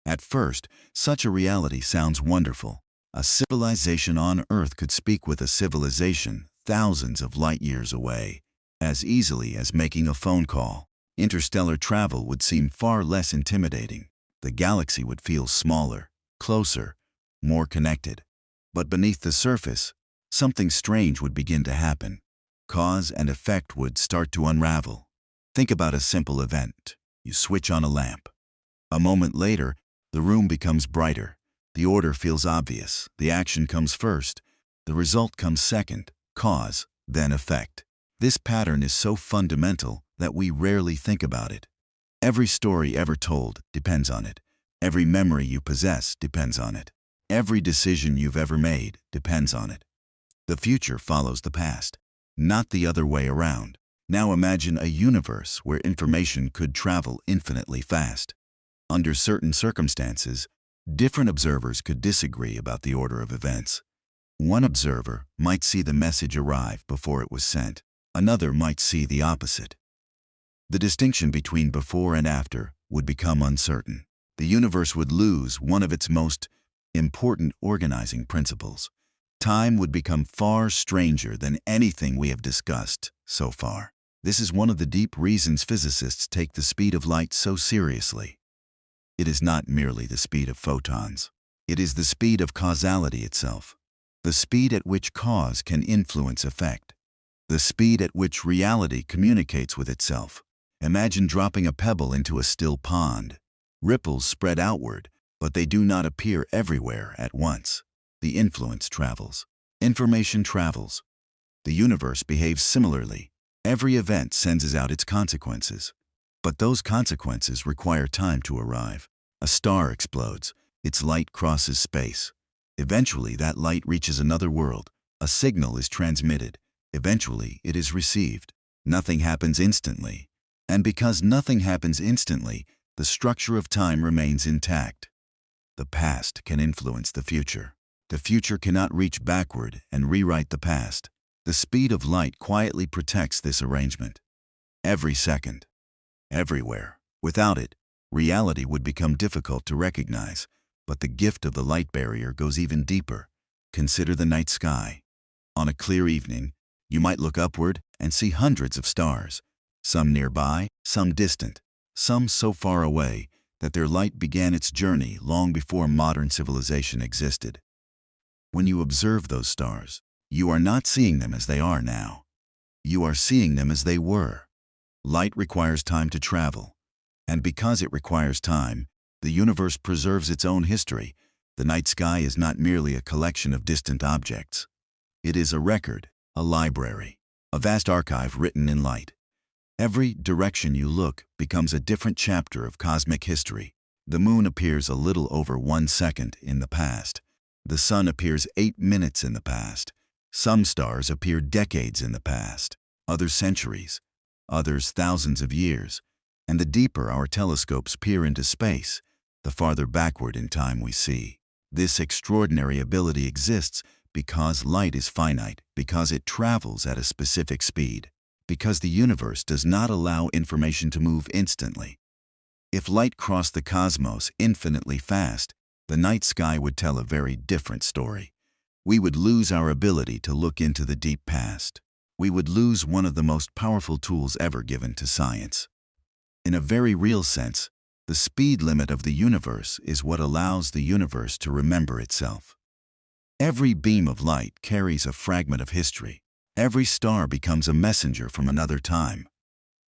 At first, such a reality sounds wonderful. A civilization on Earth could speak with a civilization thousands of light-years away, as easily as making a phone call. Interstellar travel would seem far less intimidating. The galaxy would feel smaller, closer, more connected. But beneath the surface, something strange would begin to happen. Cause and effect would start to unravel. Think about a simple event. You switch on a lamp. A moment later, the room becomes brighter. The order feels obvious. The action comes first. The result comes second. Cause, then effect. This pattern is so fundamental that we rarely think about it. Every story ever told depends on it. Every memory you possess depends on it. Every decision you've ever made depends on it. The future follows the past, not the other way around. Now imagine a universe where information could travel infinitely fast. Under certain circumstances, different observers could disagree about the order of events. One observer might see the message arrive before it was sent. Another might see the opposite. The distinction between before and after would become uncertain. The universe would lose one of its most important organizing principles. Time would become far stranger than anything we have discussed so far. This is one of the deep reasons physicists take the speed of light so seriously. It is not merely the speed of photons. It is the speed of causality itself. The speed at which cause can influence effect. The speed at which reality communicates with itself. Imagine dropping a pebble into a still pond. Ripples spread outward, but they do not appear everywhere at once. The influence travels. Information travels. The universe behaves similarly. Every event sends out its consequences. But those consequences require time to arrive. A star explodes. Its light crosses space. Eventually, that light reaches another world. A signal is transmitted. Eventually, it is received. Nothing happens instantly. And because nothing happens instantly, the structure of time remains intact. The past can influence the future. The future cannot reach backward and rewrite the past. The speed of light quietly protects this arrangement. Every second. Everywhere. Without it, reality would become difficult to recognize. But the gift of the light barrier goes even deeper. Consider the night sky. On a clear evening, you might look upward and see hundreds of stars. Some nearby, some distant. Some so far away that their light began its journey long before modern civilization existed. When you observe those stars, you are not seeing them as they are now. You are seeing them as they were. Light requires time to travel, and because it requires time, the universe preserves its own history. The night sky is not merely a collection of distant objects. It is a record, a library, a vast archive written in light. Every direction you look becomes a different chapter of cosmic history. The moon appears a little over 1 second in the past. The sun appears 8 minutes in the past. Some stars appear decades in the past, others centuries, others thousands of years. And the deeper our telescopes peer into space, the farther backward in time we see. This extraordinary ability exists because light is finite, because it travels at a specific speed, because the universe does not allow information to move instantly. If light crossed the cosmos infinitely fast, the night sky would tell a very different story. We would lose our ability to look into the deep past. We would lose one of the most powerful tools ever given to science. In a very real sense, the speed limit of the universe is what allows the universe to remember itself. Every beam of light carries a fragment of history. Every star becomes a messenger from another time.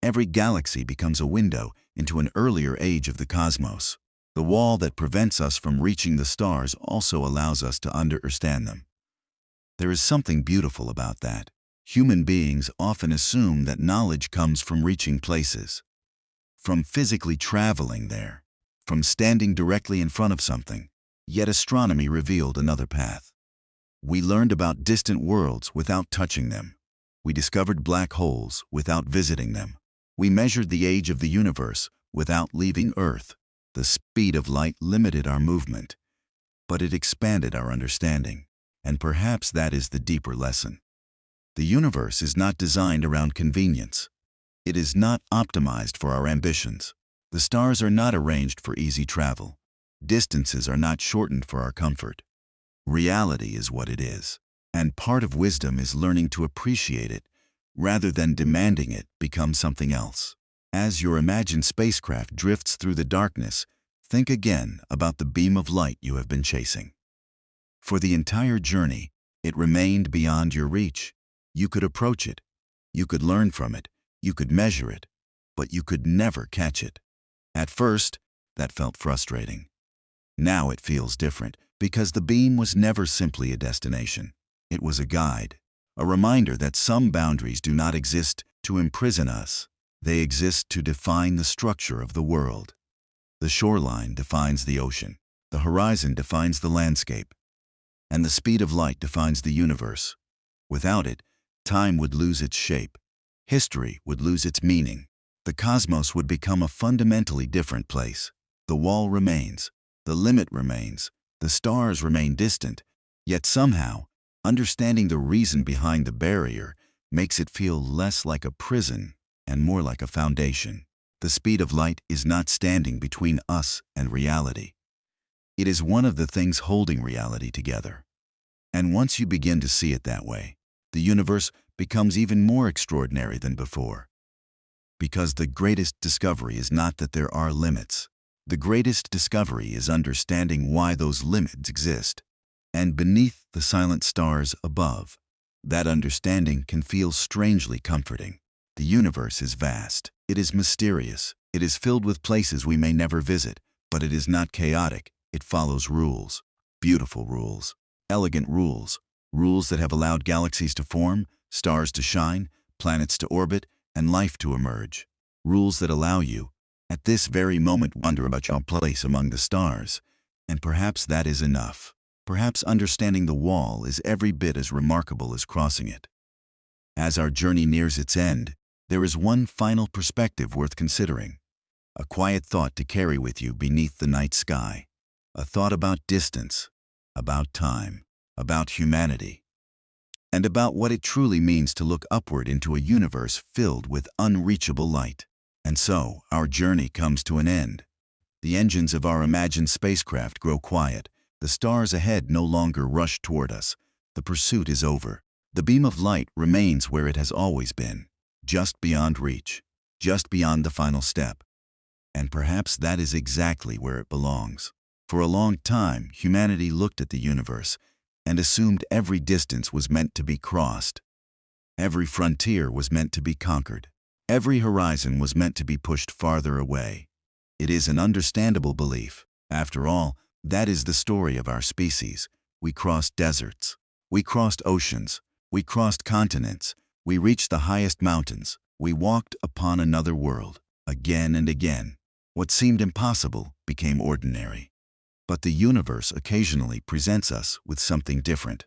Every galaxy becomes a window into an earlier age of the cosmos. The wall that prevents us from reaching the stars also allows us to understand them. There is something beautiful about that. Human beings often assume that knowledge comes from reaching places, from physically traveling there, from standing directly in front of something. Yet astronomy revealed another path. We learned about distant worlds without touching them. We discovered black holes without visiting them. We measured the age of the universe without leaving Earth. The speed of light limited our movement, but it expanded our understanding. And perhaps that is the deeper lesson. The universe is not designed around convenience. It is not optimized for our ambitions. The stars are not arranged for easy travel. Distances are not shortened for our comfort. Reality is what it is, and part of wisdom is learning to appreciate it rather than demanding it become something else. As your imagined spacecraft drifts through the darkness, think again about the beam of light you have been chasing. For the entire journey, it remained beyond your reach. You could approach it, you could learn from it, you could measure it, but you could never catch it. At first, that felt frustrating. Now it feels different, because the beam was never simply a destination. It was a guide, a reminder that some boundaries do not exist to imprison us. They exist to define the structure of the world. The shoreline defines the ocean. The horizon defines the landscape. And the speed of light defines the universe. Without it, time would lose its shape. History would lose its meaning. The cosmos would become a fundamentally different place. The wall remains. The limit remains. The stars remain distant. Yet somehow, understanding the reason behind the barrier makes it feel less like a prison and more like a foundation. The speed of light is not standing between us and reality. It is one of the things holding reality together. And once you begin to see it that way, the universe becomes even more extraordinary than before. Because the greatest discovery is not that there are limits. The greatest discovery is understanding why those limits exist. And beneath the silent stars above, that understanding can feel strangely comforting. The universe is vast. It is mysterious. It is filled with places we may never visit, but it is not chaotic. It follows rules. Beautiful rules. Elegant rules. Rules that have allowed galaxies to form, stars to shine, planets to orbit, and life to emerge. Rules that allow you, at this very moment, wonder about your place among the stars. And perhaps that is enough. Perhaps understanding the wall is every bit as remarkable as crossing it. As our journey nears its end, there is one final perspective worth considering. A quiet thought to carry with you beneath the night sky. A thought about distance, about time, about humanity, and about what it truly means to look upward into a universe filled with unreachable light. And so, our journey comes to an end. The engines of our imagined spacecraft grow quiet. The stars ahead no longer rush toward us. The pursuit is over. The beam of light remains where it has always been, just beyond reach, just beyond the final step. And perhaps that is exactly where it belongs. For a long time, humanity looked at the universe and assumed every distance was meant to be crossed. Every frontier was meant to be conquered. Every horizon was meant to be pushed farther away. It is an understandable belief. After all, that is the story of our species. We crossed deserts. We crossed oceans. We crossed continents. We reached the highest mountains. We walked upon another world. Again and again, what seemed impossible became ordinary. But the universe occasionally presents us with something different.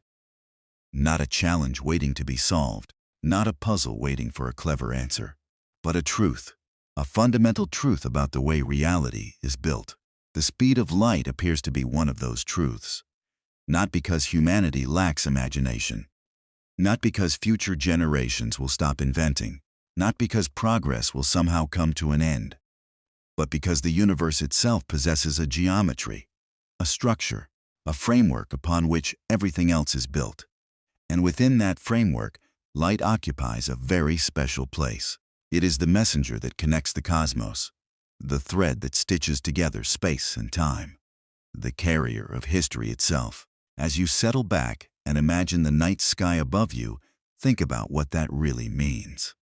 Not a challenge waiting to be solved, not a puzzle waiting for a clever answer, but a truth, a fundamental truth about the way reality is built. The speed of light appears to be one of those truths. Not because humanity lacks imagination, not because future generations will stop inventing, not because progress will somehow come to an end, but because the universe itself possesses a geometry, a structure, a framework upon which everything else is built. And within that framework, light occupies a very special place. It is the messenger that connects the cosmos, the thread that stitches together space and time, the carrier of history itself. As you settle back and imagine the night sky above you, think about what that really means.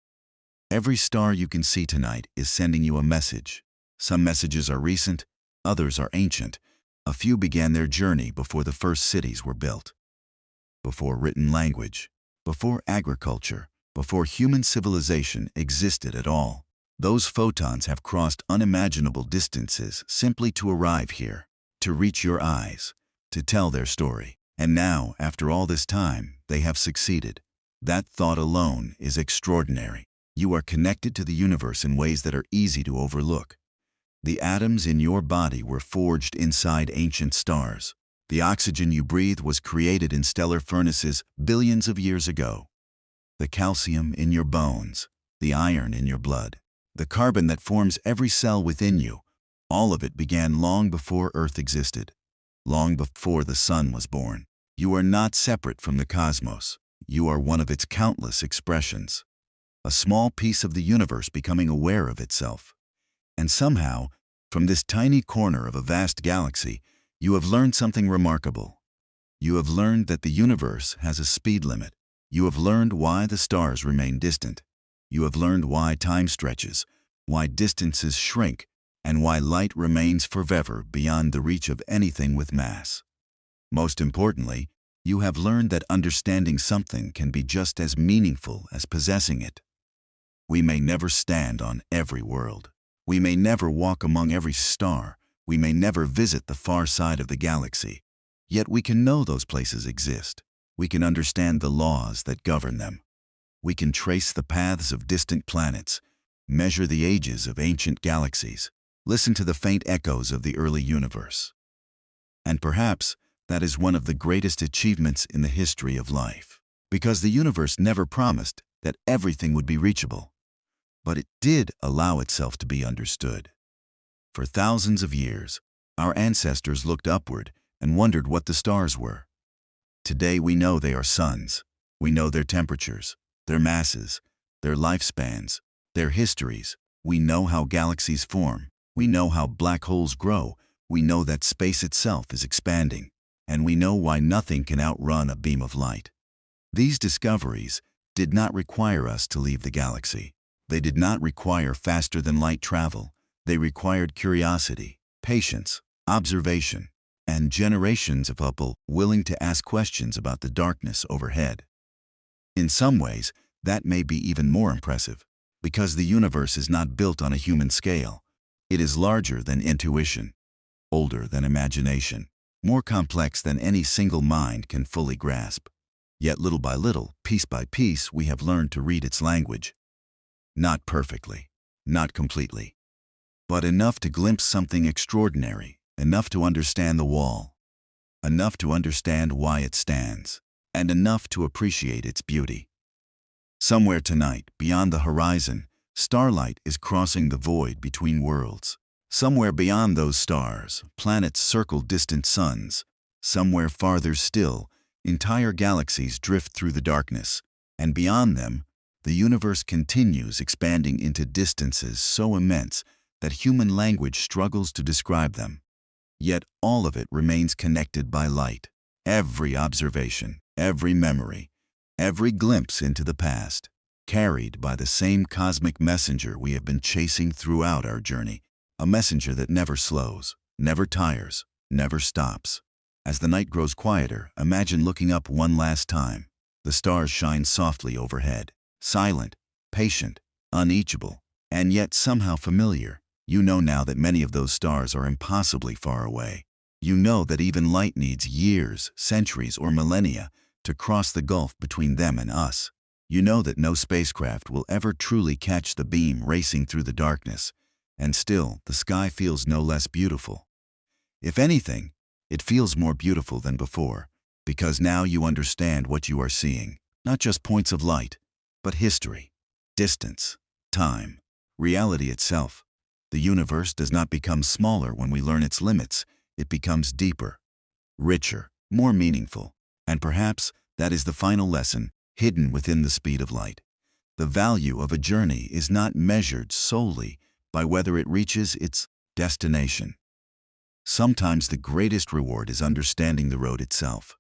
Every star you can see tonight is sending you a message. Some messages are recent, others are ancient. A few began their journey before the first cities were built, before written language, before agriculture, before human civilization existed at all. Those photons have crossed unimaginable distances simply to arrive here, to reach your eyes, to tell their story. And now, after all this time, they have succeeded. That thought alone is extraordinary. You are connected to the universe in ways that are easy to overlook. The atoms in your body were forged inside ancient stars. The oxygen you breathe was created in stellar furnaces billions of years ago. The calcium in your bones, the iron in your blood, the carbon that forms every cell within you, all of it began long before Earth existed, long before the sun was born. You are not separate from the cosmos. You are one of its countless expressions, a small piece of the universe becoming aware of itself. And somehow, from this tiny corner of a vast galaxy, you have learned something remarkable. You have learned that the universe has a speed limit. You have learned why the stars remain distant. You have learned why time stretches, why distances shrink, and why light remains forever beyond the reach of anything with mass. Most importantly, you have learned that understanding something can be just as meaningful as possessing it. We may never stand on every world. We may never walk among every star, we may never visit the far side of the galaxy, yet we can know those places exist. We can understand the laws that govern them. We can trace the paths of distant planets, measure the ages of ancient galaxies, listen to the faint echoes of the early universe. And perhaps that is one of the greatest achievements in the history of life, because the universe never promised that everything would be reachable, but it did allow itself to be understood. For thousands of years, our ancestors looked upward and wondered what the stars were. Today we know they are suns. We know their temperatures, their masses, their lifespans, their histories. We know how galaxies form. We know how black holes grow. We know that space itself is expanding. And we know why nothing can outrun a beam of light. These discoveries did not require us to leave the galaxy. They did not require faster-than-light travel. They required curiosity, patience, observation, and generations of people willing to ask questions about the darkness overhead. In some ways, that may be even more impressive, because the universe is not built on a human scale. It is larger than intuition, older than imagination, more complex than any single mind can fully grasp. Yet little by little, piece by piece, we have learned to read its language. Not perfectly, not completely, but enough to glimpse something extraordinary, enough to understand the wall, enough to understand why it stands, and enough to appreciate its beauty. Somewhere tonight, beyond the horizon, starlight is crossing the void between worlds. Somewhere beyond those stars, planets circle distant suns. Somewhere farther still, entire galaxies drift through the darkness, and beyond them, the universe continues expanding into distances so immense that human language struggles to describe them. Yet all of it remains connected by light. Every observation, every memory, every glimpse into the past, carried by the same cosmic messenger we have been chasing throughout our journey, a messenger that never slows, never tires, never stops. As the night grows quieter, imagine looking up one last time. The stars shine softly overhead, silent, patient, uneachable, and yet somehow familiar. You know now that many of those stars are impossibly far away. You know that even light needs years, centuries, or millennia to cross the gulf between them and us. You know that no spacecraft will ever truly catch the beam racing through the darkness, and still the sky feels no less beautiful. If anything, it feels more beautiful than before, because now you understand what you are seeing, not just points of light, but history, distance, time, reality itself. The universe does not become smaller when we learn its limits. It becomes deeper, richer, more meaningful, and perhaps that is the final lesson hidden within the speed of light. The value of a journey is not measured solely by whether it reaches its destination. Sometimes the greatest reward is understanding the road itself.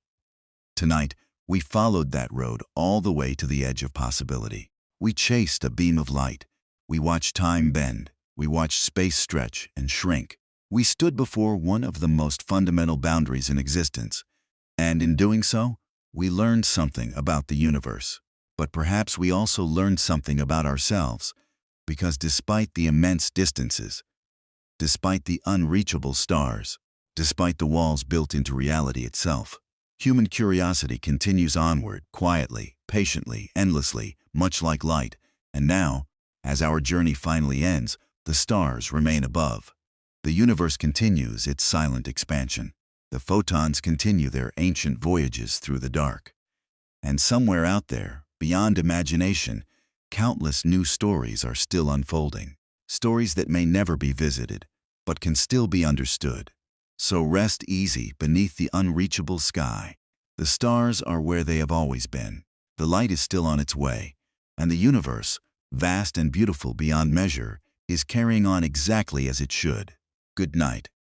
Tonight, we followed that road all the way to the edge of possibility. We chased a beam of light. We watched time bend. We watched space stretch and shrink. We stood before one of the most fundamental boundaries in existence. And in doing so, we learned something about the universe. But perhaps we also learned something about ourselves, because despite the immense distances, despite the unreachable stars, despite the walls built into reality itself, human curiosity continues onward, quietly, patiently, endlessly, much like light. And now, as our journey finally ends, the stars remain above. The universe continues its silent expansion. The photons continue their ancient voyages through the dark. And somewhere out there, beyond imagination, countless new stories are still unfolding. Stories that may never be visited, but can still be understood. So rest easy beneath the unreachable sky. The stars are where they have always been. The light is still on its way, and the universe, vast and beautiful beyond measure, is carrying on exactly as it should. Good night.